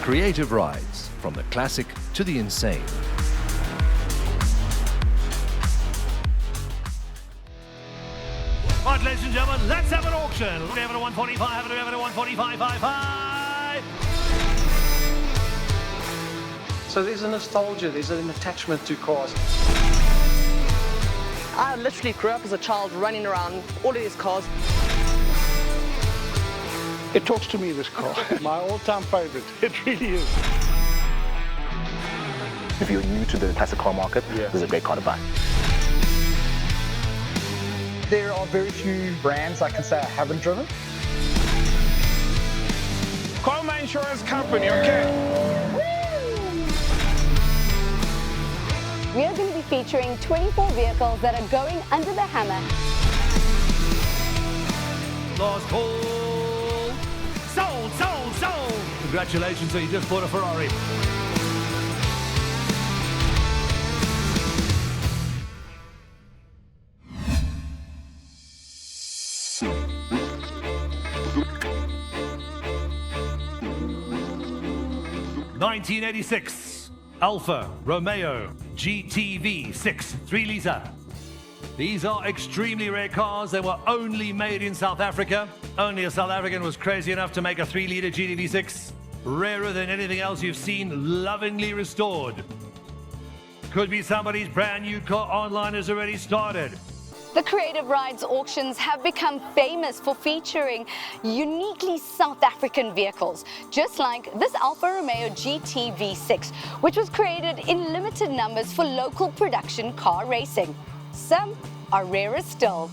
Creative rides, from the classic to the insane. Right, ladies and gentlemen, let's have an auction. We have it at 145, we have it at 145.55. So there's a nostalgia, there's an attachment to cars. I literally grew up as a child running around all of these cars. It talks to me, this car. My all-time favorite. It really is. If you're new to the classic car market, this is a great car to buy. There are very few brands I can say I haven't driven. Call my insurance company, okay? We are going to be featuring 24 vehicles that are going under the hammer. Last call. Sold, sold, sold. Congratulations, so you just bought a Ferrari. '86 Alfa Romeo GTV 6 3-litre. These are extremely rare cars. They were only made in South Africa. Only a South African was crazy enough to make a 3-litre GTV 6. Rarer than anything else you've seen, lovingly restored. Could be somebody's brand new car. Online has already started. The Creative Rides auctions have become famous for featuring uniquely South African vehicles, just like this Alfa Romeo GTV6, which was created in limited numbers for local production car racing. Some are rarer still.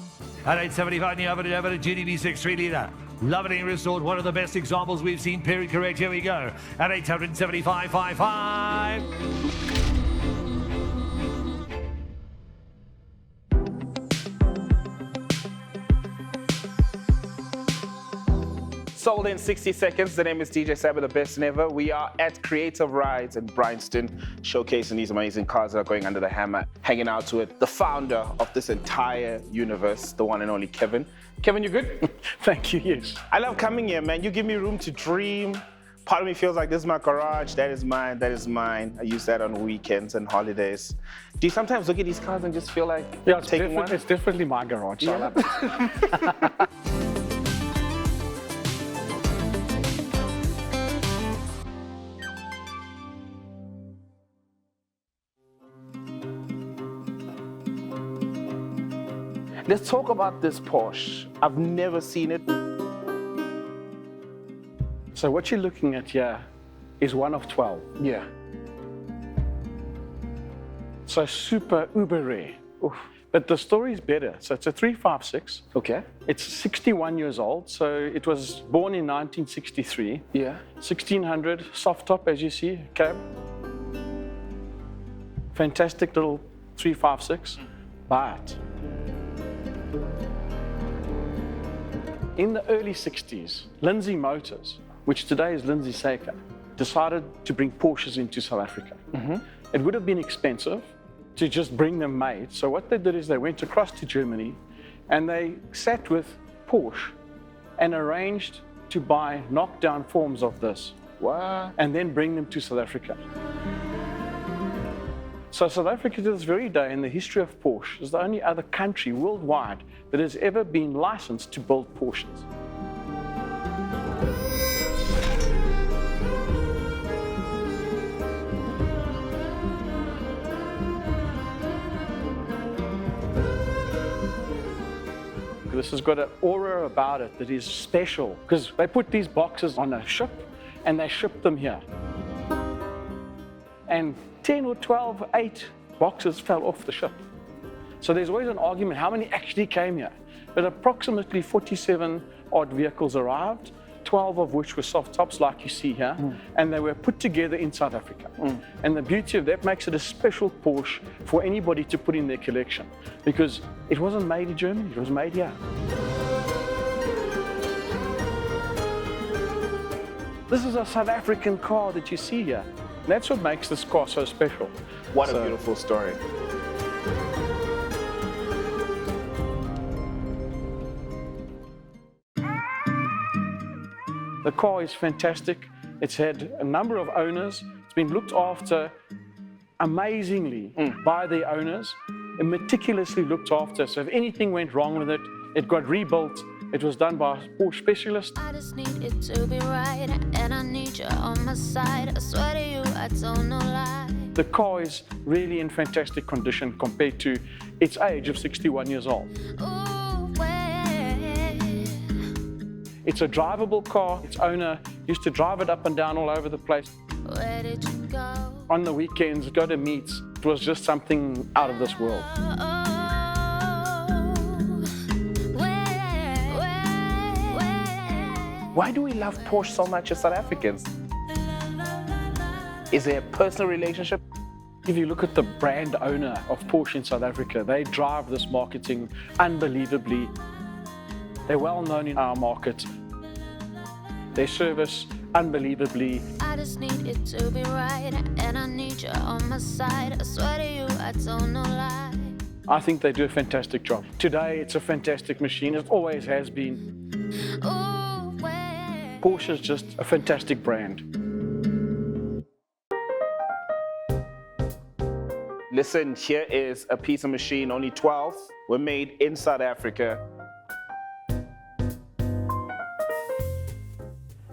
At 875, you have it over to GTV6 3-litre. Lovingly restored, one of the best examples we've seen, period correct. Here we go. At 875.55. Sold in 60 seconds. The name is DJ Sabby, the best never. We are at Creative Rides in Bryanston, showcasing these amazing cars that are going under the hammer, hanging out with the founder of this entire universe, the one and only Kevin. Kevin, you good? Thank you, yes. I love coming here, man. You give me room to dream. Part of me feels like this is my garage, that is mine, that is mine. I use that on weekends and holidays. Do you sometimes look at these cars and just feel like taking one? It's definitely my garage. Yeah. I love it. Let's talk about this Porsche. I've never seen it. So what you're looking at here is one of 12. Yeah. So super uber rare. Oof. But the story is better. So it's a 356. Okay. It's 61 years old. So it was born in 1963. Yeah. 1600, soft top as you see, cab. Fantastic little 356. But in the early 60s, Lindsay Motors, which today is Lindsay Saker, decided to bring Porsches into South Africa. It would have been expensive to just bring them made. So what they did is they went across to Germany and they sat with Porsche and arranged to buy knockdown forms of this. Wow. And then bring them to South Africa. So South Africa to this very day in the history of Porsche is the only other country worldwide that has ever been licensed to build Porsches. This has got an aura about it that is special because they put these boxes on a ship and they ship them here. And 10 or 12, 8 boxes fell off the ship. So there's always an argument how many actually came here. But approximately 47 odd vehicles arrived, 12 of which were soft tops like you see here, and they were put together in South Africa. And the beauty of that makes it a special Porsche for anybody to put in their collection because it wasn't made in Germany, it was made here. This is a South African car that you see here. And that's what makes this car so special. What a beautiful story. The car is fantastic. It's had a number of owners. It's been looked after amazingly by the owners, and meticulously looked after. So if anything went wrong with it, it got rebuilt. It was done by a Porsche specialist. I just need it to be right, and I need you on my side. I swear to you, I don't know lie. The car is really in fantastic condition compared to its age of 61 years old. Ooh, wait. It's a drivable car. Its owner used to drive it up and down all over the place. Where did you go? On the weekends, go to meets. It was just something out of this world. Why do we love Porsche so much as South Africans? Is there a personal relationship? If you look at the brand owner of Porsche in South Africa, they drive this marketing unbelievably. They're well known in our market. They service unbelievably. I just need it to be right, and I need you on my side. I swear to you, I don't know lie. I think they do a fantastic job. Today, it's a fantastic machine. It always has been. Ooh, wait. Porsche is just a fantastic brand. Listen, here is a piece of machine, only 12 were made in South Africa.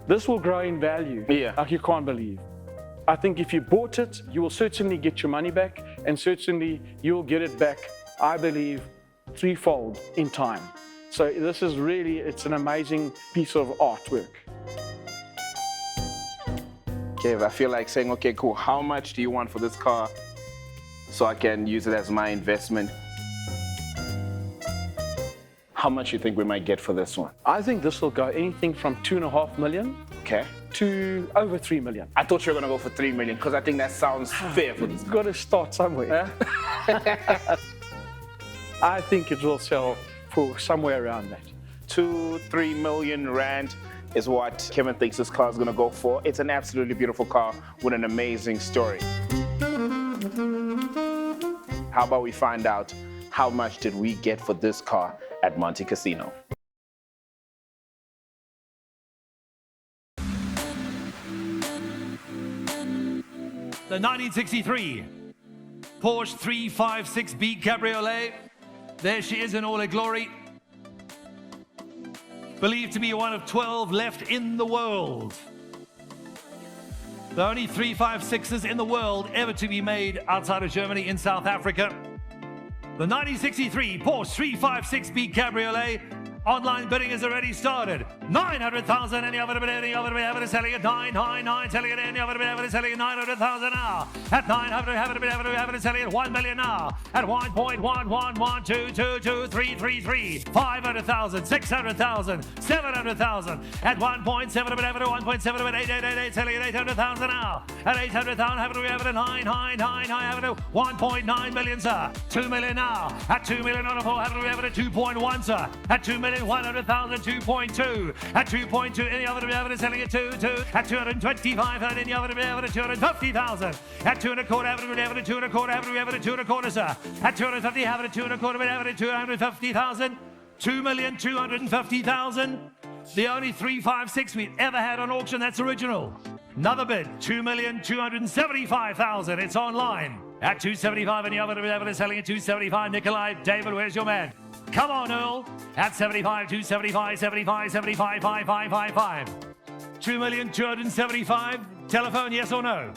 This will grow in value, like you can't believe. I think if you bought it, you will certainly get your money back, and certainly you'll get it back, I believe, threefold in time. So this is really, it's an amazing piece of artwork. Okay, I feel like saying, okay, cool, how much do you want for this car so I can use it as my investment? How much you think we might get for this one? I think this will go anything from 2.5 million to over 3 million. I thought you were gonna go for 3 million because I think that sounds fair for this. You've got to start somewhere. I think it will sell for somewhere around that. 2-3 million rand is what Kevin thinks this car is gonna go for. It's an absolutely beautiful car with an amazing story. How about we find out how much did we get for this car at Monte Casino? The 1963 Porsche 356B Cabriolet. There she is in all her glory. Believed to be one of 12 left in the world. The only 356s in the world ever to be made outside of Germany in South Africa. The 1963 Porsche 356B Cabriolet. Online bidding has already started. 900,000, any of it selling at 999, selling at any of it selling at 900,000 now. At 900, have it selling at 1 million now. At 1.111222333. 500,000, 600,000, 700,000. At 1.7, 1.7, 888, selling at 800,000 now. At 800,000, have it at 999, have it at 1.9 million, sir. 2 million now. At 2 million on a 4, have it at 2.1, sir. At 2 million. 100,000, 2.2. At 2.2, any other evidence selling at 2. At 225,000, any other evidence 250,000. At 2.25, evidence 2.25, evidence 2.25, sir. At 250, have it 2.25, evidence 250,000. 2,250,000. The only 356 we've ever had on auction. That's original. Another bid, 2,275,000. It's online. At 275, any other evidence selling at 275. Nikolai, David, where's your man? Come on, Earl. At 75, 275, 75, 75, 5555. 2,275,000. Telephone, yes or no?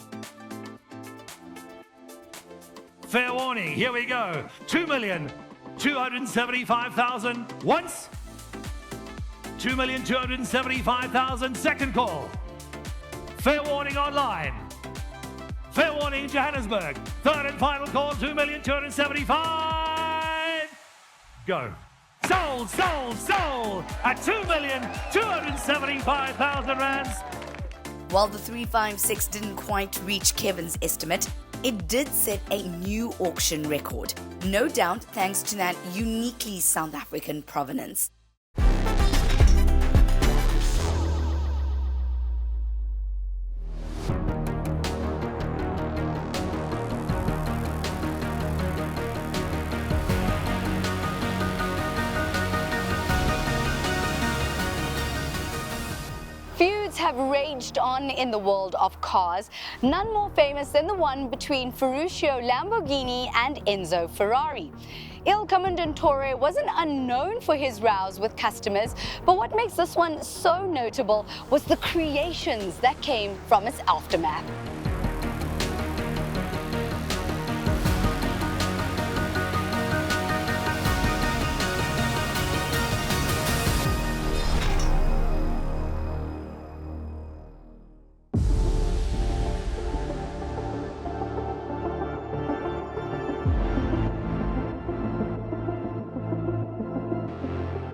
Fair warning, here we go. 2,275,000 once. 2,275,000 second call. Fair warning online. Fair warning Johannesburg. Third and final call, 2,275,000. Go. Sold, sold, sold at 2,275,000 rands. While the 356 didn't quite reach Kevin's estimate, it did set a new auction record. No doubt thanks to that uniquely South African provenance. feuds have raged on in the world of cars, none more famous than the one between Ferruccio Lamborghini and Enzo Ferrari. Il Commendatore wasn't unknown for his rows with customers, but what makes this one so notable was the creations that came from its aftermath.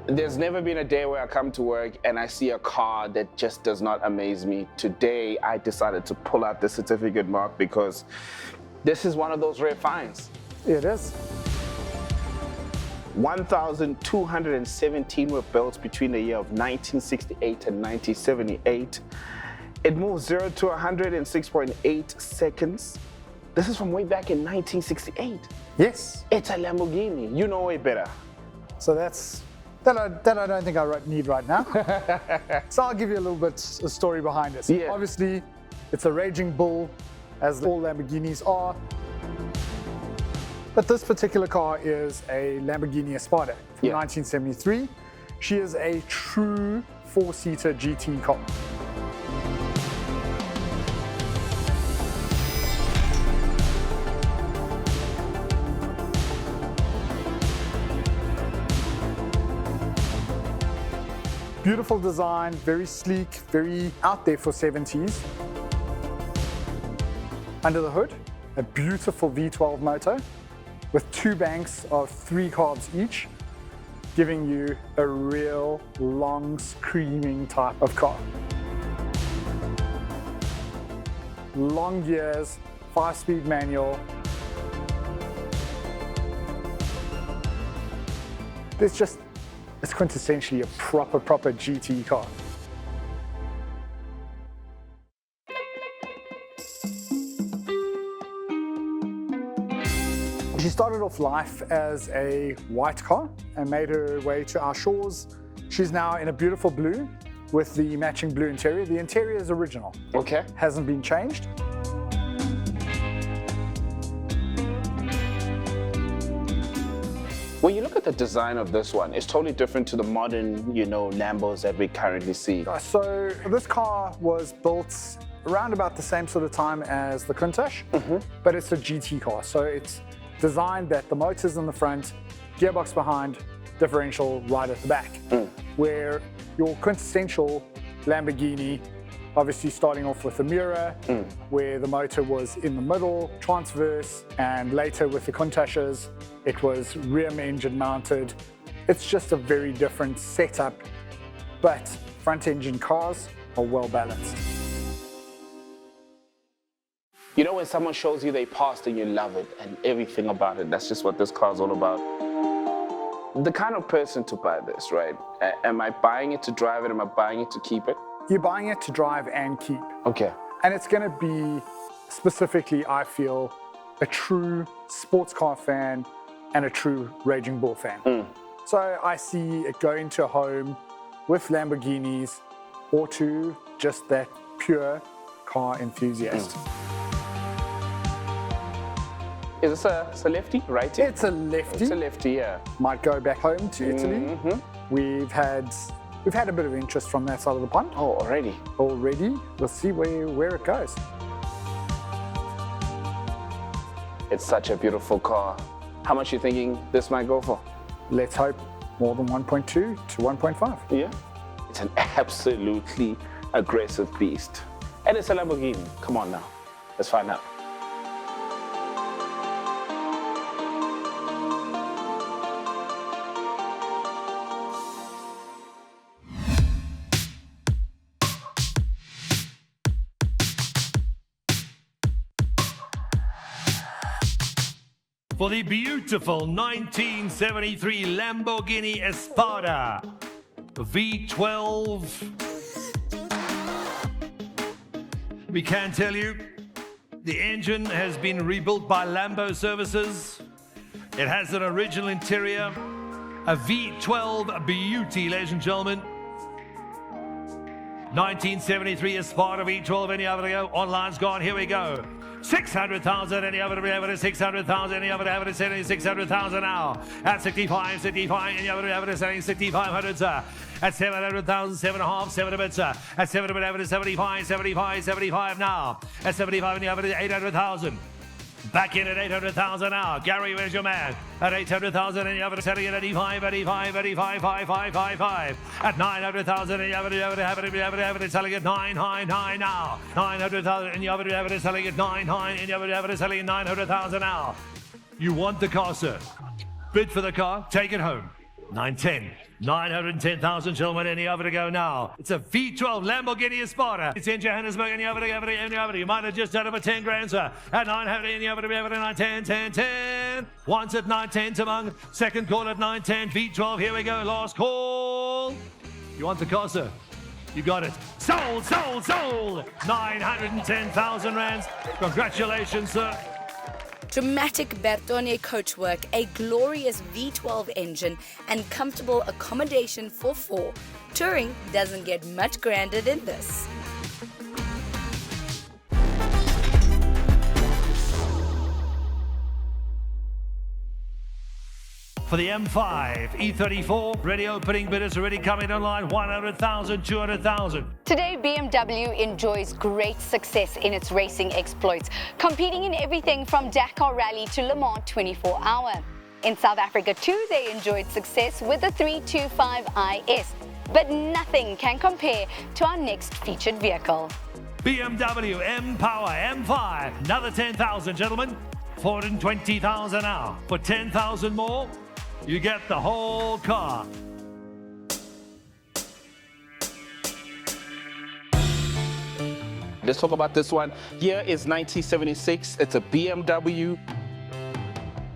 There's never been a day where I come to work and I see a car that just does not amaze me. Today, I decided to pull out the certificate mark because this is one of those rare finds. It is. 1,217 were built between the year of 1968 and 1978. It moves 0 to 100 in 6.8 seconds. This is from way back in 1968. Yes. It's a Lamborghini. You know it better. So that I don't think I need right now. So I'll give you a little bit a story behind it. Yeah. Obviously, it's a raging bull, as all Lamborghinis are. But this particular car is a Lamborghini Espada from 1973. She is a true four-seater GT car. Beautiful design, very sleek, very out there for 70s. Under the hood, a beautiful V12 motor with 2 banks of 3 carbs each, giving you a real long screaming type of car. Long gears, 5-speed manual. It's quintessentially a proper GT car. She started off life as a white car and made her way to our shores. She's now in a beautiful blue with the matching blue interior. The interior is original. Okay. Hasn't been changed. When you look at the design of this one, it's totally different to the modern, Lambos that we currently see. So this car was built around about the same sort of time as the Countach, but it's a GT car. So it's designed that the motor's in the front, gearbox behind, differential right at the back. Where your quintessential Lamborghini, obviously starting off with the Miura, where the motor was in the middle, transverse, and later with the Countachs, it was rear engine mounted. It's just a very different setup, but front engine cars are well balanced. You know when someone shows you their past and you love it and everything about it, that's just what this car is all about. The kind of person to buy this, right? Am I buying it to drive it? Am I buying it to keep it? You're buying it to drive and keep. Okay. And it's going to be specifically, I feel, a true sports car fan and a true Raging Bull fan. So I see it going to a home with Lamborghinis or to just that pure car enthusiast. Is this a lefty, righty? It's a lefty. It's a lefty, yeah. Might go back home to Italy. We've had a bit of interest from that side of the pond. Oh, already? Already. We'll see where it goes. It's such a beautiful car. How much are you thinking this might go for? Let's hope more than 1.2 to 1.5. Yeah. It's an absolutely aggressive beast. And it's a Lamborghini. Come on now. Let's find out. For the beautiful 1973 Lamborghini Espada V12. We can tell you, the engine has been rebuilt by Lambo Services. It has an original interior, a V12 beauty, ladies and gentlemen. 1973 Espada V12, any other to go? Online's gone, here we go. 600,000, any other to be able to 600,000, any other to have it selling 600,000 now. At 65, any other to have it selling 6,500, sir. At 700,000, 7.5, 7 a bit, sir. At 7 a bit, have it 75, 75 now. At 75, any other to 800,000. Back in at 800,000 now. Gary, where's your man? At 800,000, any other selling at 85, 5. At 900,000, any other have it selling at 9 now. 900,000, any other have it selling at 9, any other have it selling at 900,000 now. You want the car, sir? Bid for the car, take it home. 910. 910,000, gentlemen, any other to go now. It's a V12 Lamborghini Espada. It's in Johannesburg, any other. You might have just done it for 10 grand, sir. At 900, any other to be able to 910, 10. Once at 910, Tamung. Second call at 910, V12, here we go, last call. You want the car, sir? You got it. Sold! 910,000 rands. Congratulations, sir. Dramatic Bertone coachwork, a glorious V12 engine, and comfortable accommodation for 4. Touring doesn't get much grander than this. For the M5 E34, ready opening bid is already coming online, 100,000, 200,000. Today, BMW enjoys great success in its racing exploits, competing in everything from Dakar Rally to Le Mans 24-hour. In South Africa too, they enjoyed success with the 325 IS, but nothing can compare to our next featured vehicle. BMW M Power M5, another 10,000, gentlemen. 420,000 now. For 10,000 more, you get the whole car. Let's talk about this one. Here is 1976. It's a BMW.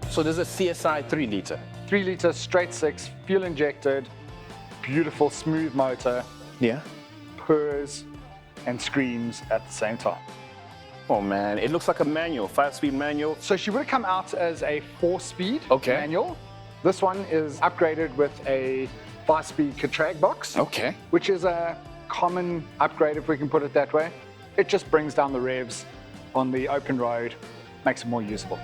So there's a CSI 3-liter. 3-liter straight 6, fuel injected, beautiful smooth motor. Yeah. Purrs and screams at the same time. Oh man, it looks like a manual, 5-speed manual. So she would have come out as a 4-speed manual. This one is upgraded with a 5-speed Catrag box. Okay. Which is a common upgrade, if we can put it that way. It just brings down the revs on the open road, makes it more usable.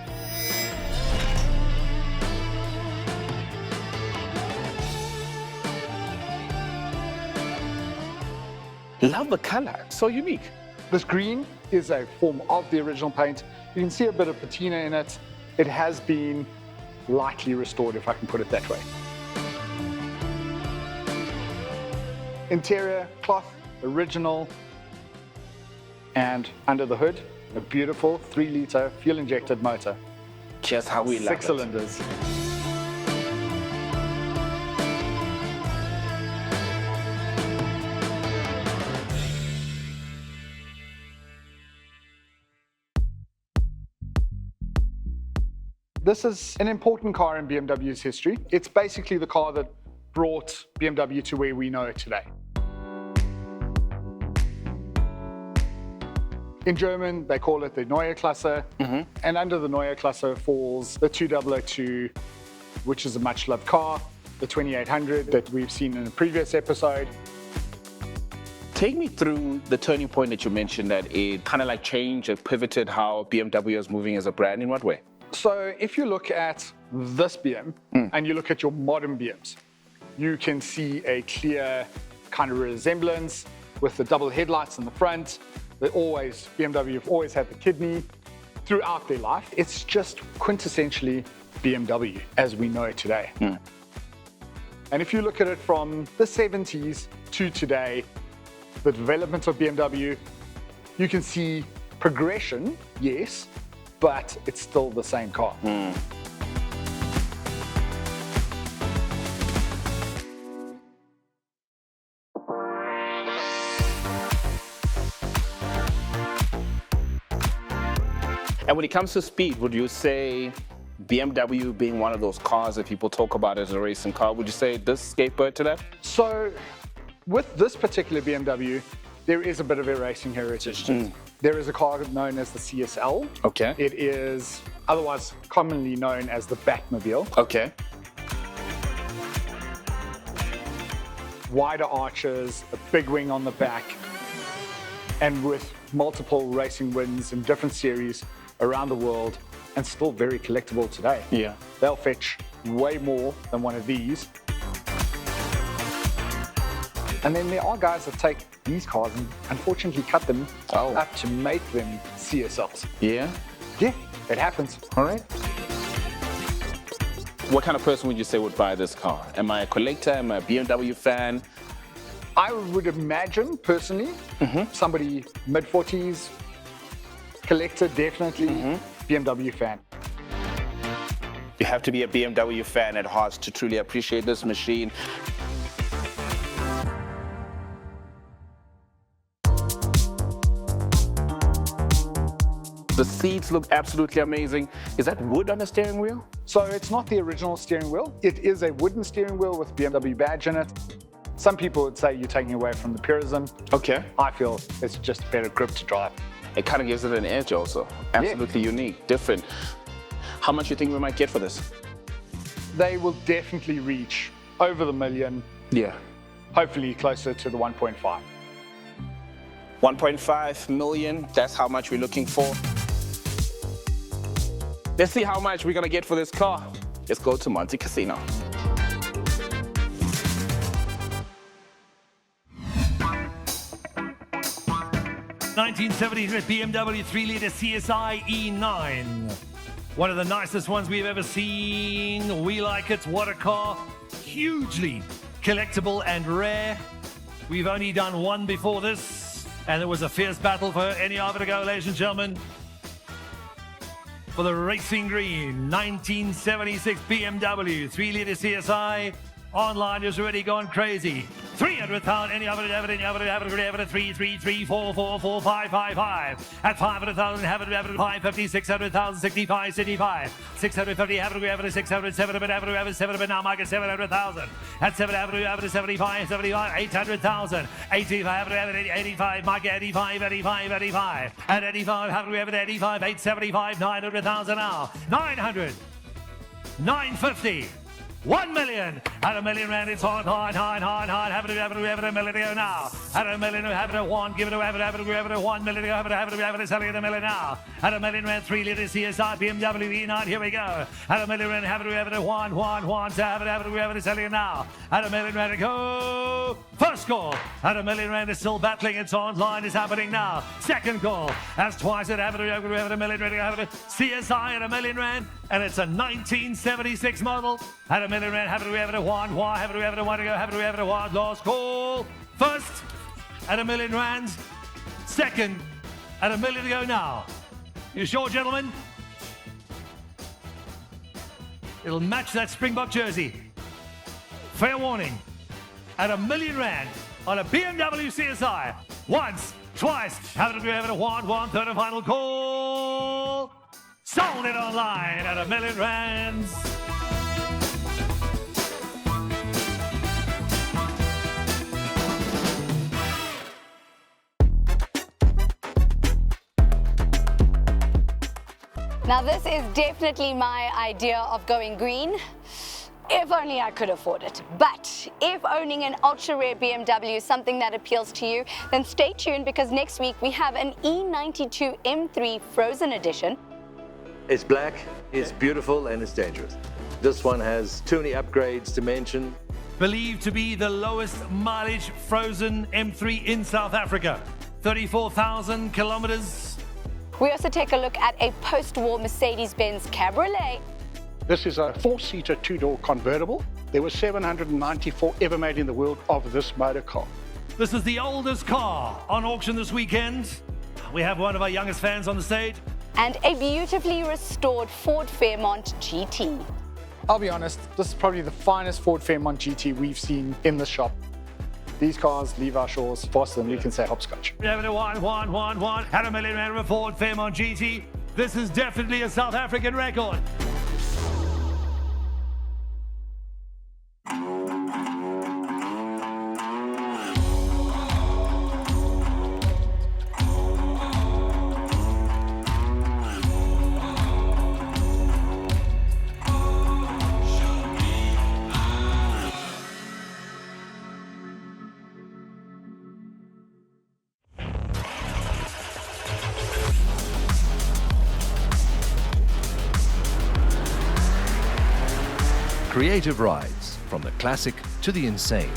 Love the color, so unique. This green is a form of the original paint. You can see a bit of patina in it. It has been lightly restored, if I can put it that way. Interior cloth, original, and under the hood, a beautiful 3-liter fuel-injected motor. Just how we love it. 6 cylinders. This is an important car in BMW's history. It's basically the car that brought BMW to where we know it today. In German, they call it the Neue Klasse, and under the Neue Klasse falls the 2002, which is a much-loved car, the 2800 that we've seen in a previous episode. Take me through the turning point that you mentioned, that it kind of like changed and pivoted how BMW is moving as a brand. In what way? So if you look at this BM and you look at your modern BMs, you can see a clear kind of resemblance with the double headlights in the front. BMW have always had the kidney throughout their life. It's just quintessentially BMW as we know it today. And if you look at it from the 70s to today, the development of BMW, you can see progression, yes, but it's still the same car. And when it comes to speed, would you say BMW being one of those cars that people talk about as a racing car, would you say this gave birth to that? So with this particular BMW, there is a bit of a racing heritage. There is a car known as the CSL. Okay. It is otherwise commonly known as the Batmobile. Okay. wider arches, a big wing on the back, and with multiple racing wins in different series around the world, and still very collectible today. Yeah. They'll fetch way more than one of these. And then there are guys that take these cars and unfortunately cut them up to make them CSLs. Yeah? Yeah, it happens. All right. What kind of person would you say would buy this car? Am I a collector? Am I a BMW fan? I would imagine, personally, somebody mid-40s, collector, definitely, BMW fan. You have to be a BMW fan at heart to truly appreciate this machine. The seats look absolutely amazing. Is that wood on the steering wheel? So it's not the original steering wheel. It is a wooden steering wheel with BMW badge in it. Some people would say you're taking away from the purism. Okay. I feel it's just better grip to drive. It kind of gives it an edge also. Absolutely unique, different. How much do you think we might get for this? They will definitely reach over the million. Yeah. Hopefully closer to the 1.5. 1.5 million, that's how much we're looking for. Let's see how much we're gonna get for this car. Let's go to Monte Casino. (1973) BMW 3-liter CSI E9. One of the nicest ones we've ever seen. We like it. What a car. Hugely collectible and rare. We've only done one before this, and it was a fierce battle for any of it to go, ladies and gentlemen. For the Racing Green 1976 BMW 3-liter CSI. Online is already gone crazy. 300,000, any of it, 3, 3, 3, 4, 4, 4, 5, 5, 5. At 500,000, have it, 550, 600,000, 65, 65. 650, have it, 600, 700, 700, now market 700,000. At 700, 75, 75, 800,000. 85, have it, 85, market 85, 85, 85. At 85, have it, 85, 875, 900,000 now. 900, 950. 1 million. At a million rand, it's on, have it, a million to go now. At a million, have it, a one, give it, have it, 1 million to go, have it, selling at a million now. At a million rand, 3-liter CSI, BMW E9, here we go. At a million rand, have it, a one, so have it, selling it now. At a million rand to go. First call. At a million rand, is still battling, it's online, it's happening now. Second call. That's twice at have it, a million rand, have it, CSI at a million rand. And it's a 1976 model. At a million rand, have it, a one, have it, a one to go, have it, a one, last call. First, at a million rand. Second, at a million to go now. You sure, gentlemen? It'll match that Springbok jersey. Fair warning. At a million rand on a BMW CSI. Once, twice, have it, a one, third and final call. Sold it online at a million rands. Now this is definitely my idea of going green. If only I could afford it. But if owning an ultra-rare BMW is something that appeals to you, then stay tuned because next week we have an E92 M3 Frozen Edition. It's black, it's beautiful, and it's dangerous. This one has too many upgrades to mention. Believed to be the lowest mileage frozen M3 in South Africa. 34,000 kilometers. We also take a look at a post-war Mercedes-Benz Cabriolet. This is a 4-seater, 2-door convertible. There were 794 ever made in the world of this motor car. This is the oldest car on auction this weekend. We have one of our youngest fans on the stage. And a beautifully restored Ford Fairmont GT. I'll be honest, this is probably the finest Ford Fairmont GT we've seen in the shop. These cars leave our shores faster than we can say hopscotch. Had a million rand of a Ford Fairmont GT. This is definitely a South African record. Creative rides, from the classic to the insane.